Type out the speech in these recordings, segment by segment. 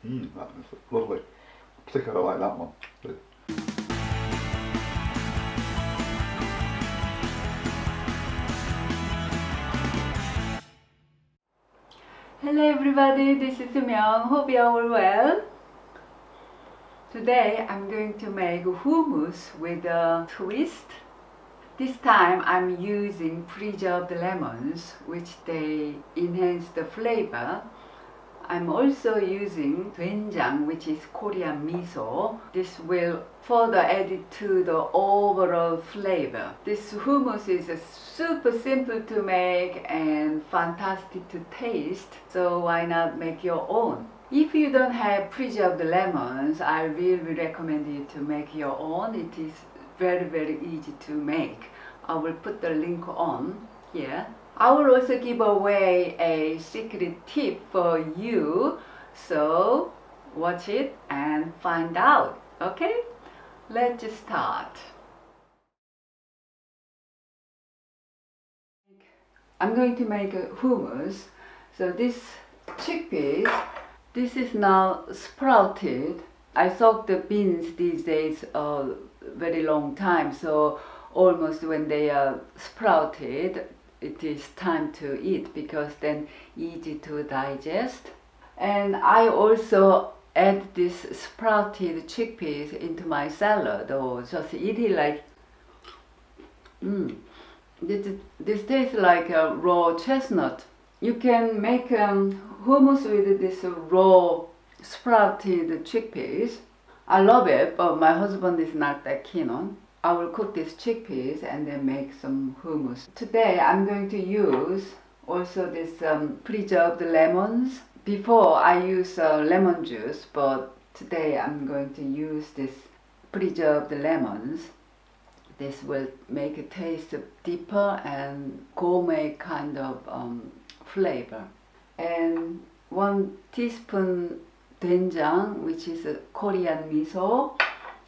That's lovely. Particularly like that one. Hello everybody, this is Myung. Hope you are all well. Today I'm going to make hummus with a twist. This time I'm using preserved lemons, which they enhance the flavor. I'm also using doenjang, which is Korean miso. This will further add it to the overall flavor. This hummus is super simple to make and fantastic to taste, so why not make your own? If you don't have preserved lemons, I really recommend you to make your own. It is very easy to make. I will put the link on here. I will also give away a secret tip for you, so watch it and find out. Okay, let's start. I'm going to make a hummus. So this chickpeas, this is now sprouted. I soak the beans these days a very long time, so almost when they are sprouted, it is time to eat because then easy to digest. And I also add this sprouted chickpeas into my salad or just eat it like this tastes like a raw chestnut. You can make hummus with this raw sprouted chickpeas. I love it, but my husband is not that keen on. I will cook these chickpeas and then make some hummus. Today I'm going to use also this preserved lemons. Before I use lemon juice, but today I'm going to use this preserved lemons. This will make it taste deeper and gourmet kind of flavor. And 1 teaspoon doenjang, which is a Korean miso,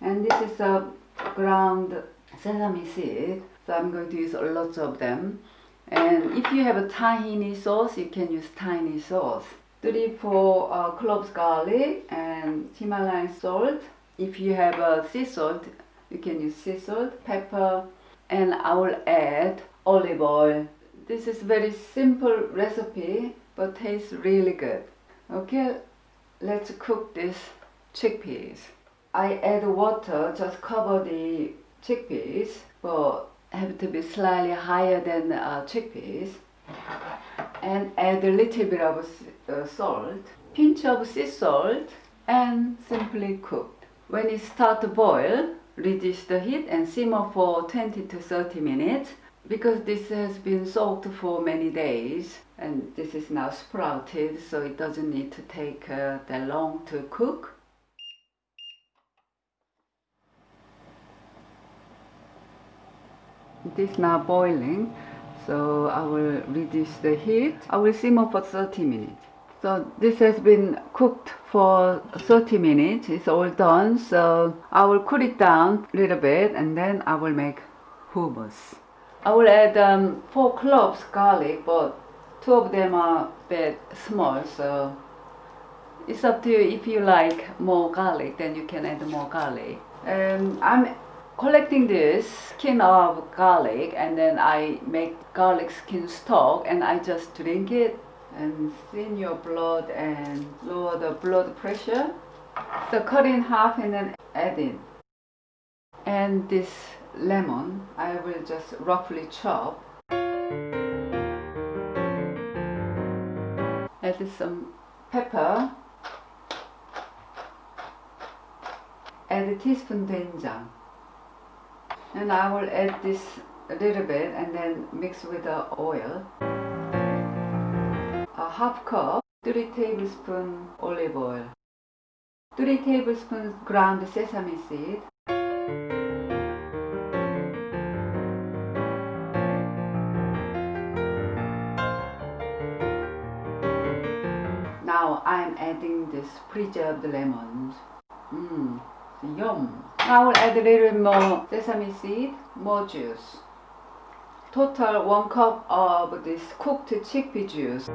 and this is a ground sesame seed, so I'm going to use lots of them. And if you have a tahini sauce, you can use tahini sauce. 3-4 cloves garlic and Himalayan salt. If you have sea salt, you can use sea salt, pepper, and I will add olive oil. This is very simple recipe but tastes really good. Okay, let's cook this chickpeas. I add water, just cover the chickpeas, but have to be slightly higher than chickpeas. And add a little bit of salt, pinch of sea salt, and simply cook. When it starts to boil, reduce the heat and simmer for 20 to 30 minutes. Because this has been soaked for many days and this is now sprouted, so it doesn't need to take that long to cook. It is now boiling, so I will reduce the heat. I will simmer for 30 minutes. So this has been cooked for 30 minutes. It's all done, so I will cool it down a little bit and then I will make hummus. I will add 4 cloves garlic, but 2 of them are a bit small, so it's up to you. If you like more garlic, then you can add more garlic. I'm collecting this skin of garlic and then I make garlic skin stock and I just drink it and thin your blood and lower the blood pressure. So cut in half and then add in. And this lemon I will just roughly chop. Add some pepper. Add a teaspoon doenjang. And I will add this a little bit and then mix with the oil. A half cup, 3 tablespoons olive oil. 3 tablespoons ground sesame seed. Now I'm adding this preserved lemons. Yum! I will add a little more sesame seed, more juice. Total 1 cup of this cooked chickpea juice.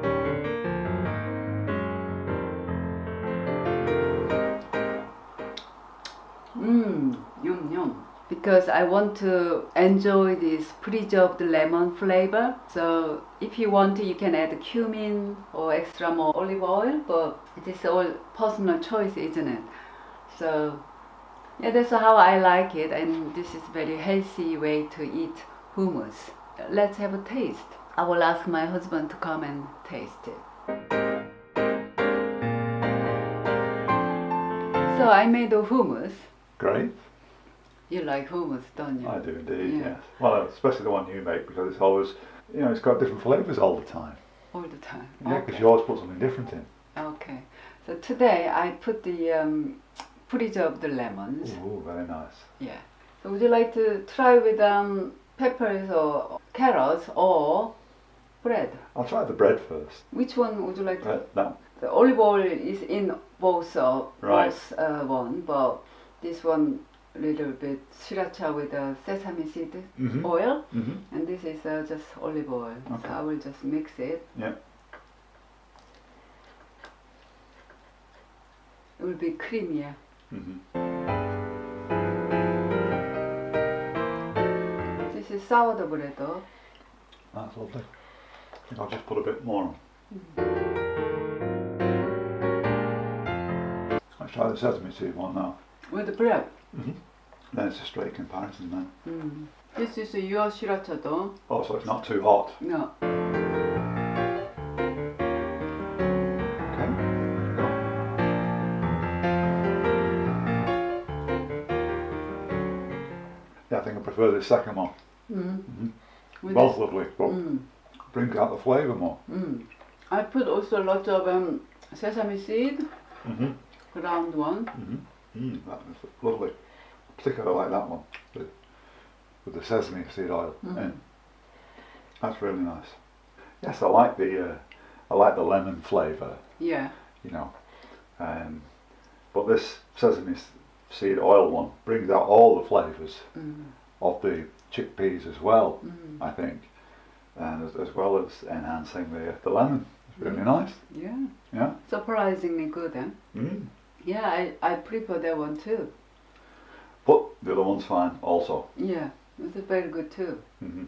because I want to enjoy this preserved lemon flavor. So if you want to, you can add cumin or extra more olive oil, but it is all personal choice, isn't it? So yeah, that's how I like it, and this is very healthy way to eat hummus. Let's have a taste. I will ask my husband to come and taste it. So I made a hummus. Great. You like hummus, don't you? I do indeed, Yeah. yes. Well, especially the one you make, because it's always, you know, it's got different flavours all the time. All the time. Yeah, because you always put something different in. Okay. So today I put the preserved lemons. Ooh, very nice. Yeah. So would you like to try with peppers or carrots or bread? I'll try the bread first. Which one would you like to? No. The olive oil is in both Right. one, but this one little bit sriracha with sesame seed Mhm. oil, Mm-hmm. and this is just olive oil. Okay. So I will just mix it. Yeah. It will be creamier. Mm-hmm. This is sourdough bread though. That's lovely. I think I'll just put a bit more on. Let's try the sesame seed one now. With the bread. Mm-hmm. Then it's a straight comparison then. Mm. This is your sriracha though. Oh, so it's not too hot. No. Okay. Go. Yeah, I think I prefer the second one. Mm. Mm-hmm. Both lovely, but Mm. brings out the flavour more. Mm. I put also lots of sesame seed, Mm-hmm. ground one. Mm-hmm. That is lovely. Particularly I like that one with the sesame seed oil in. That's really nice. Yes, I like the lemon flavour, Yeah. you know, but this sesame seed oil one brings out all the flavours of the chickpeas as well, I think, and as well as enhancing the lemon. It's really nice. Yeah. Yeah. Surprisingly good, eh? Mm. Yeah, I prefer that one too. But the other one's fine also. Yeah, it's very good too. Mm-hmm.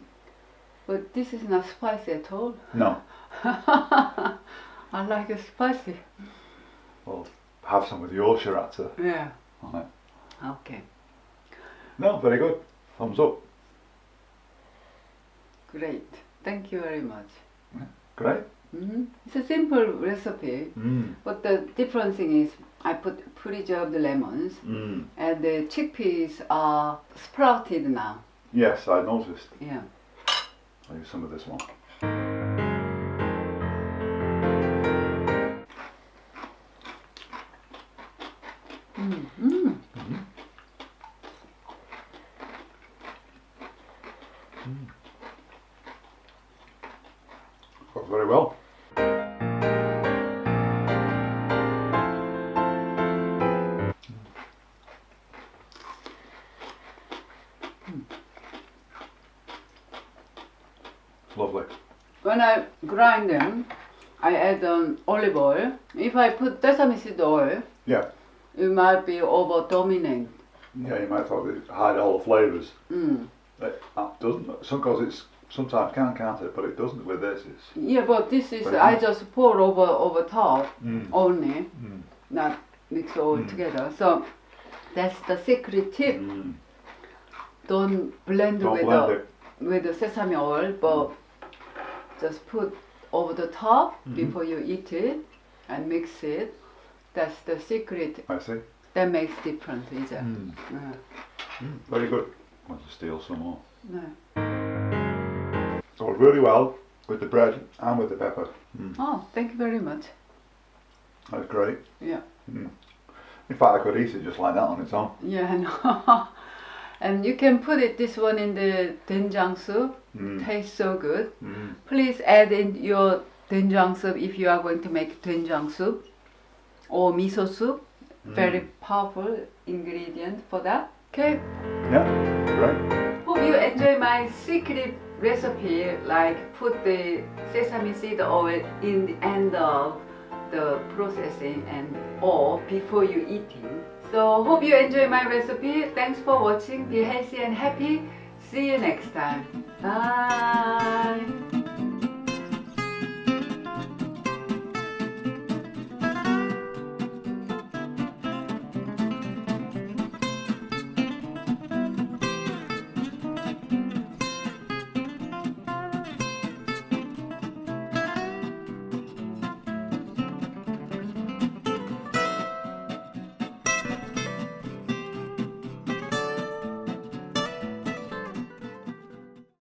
But this is not spicy at all. No. I like it spicy. Well, have some with your sriracha Yeah. on it. Okay. No, very good. Thumbs up. Great. Thank you very much. Great. It's a simple recipe, but the different thing is I put preserved lemons, and the chickpeas are sprouted now. Yes, I noticed. Yeah. I'll use some of this one. Works very well. Lovely. When I grind them, I add olive oil. If I put sesame seed oil, Yeah. it might be over dominant. Yeah, you might thought it hide all the flavours. Mm. It doesn't. Sometimes can't it? But it doesn't with this. It's Yeah, but this is Very I nice. just pour over top Mm. only, Mm. not mix all together. So that's the secret tip. Mm. Don't blend Don't with blend the it. with the sesame oil, but just put over the top before you eat it and mix it. That's the secret. I see. That makes difference, is it? Very good. Want to steal some more? No. So really well with the bread and with the pepper. Oh, thank you very much. That's great. Yeah. In fact, I could eat it just like that on its own. Yeah, I know. And you can put it this one in the doenjang soup. Tastes so good. Please add in your doenjang soup if you are going to make doenjang soup or miso soup. Very powerful ingredient for that. Okay. Yeah, great. Hope you enjoy my secret recipe, like put the sesame seed oil in the end of the processing and or before you eating. So hope you enjoy my recipe. Thanks for watching. Be healthy and happy. See you next time. Bye.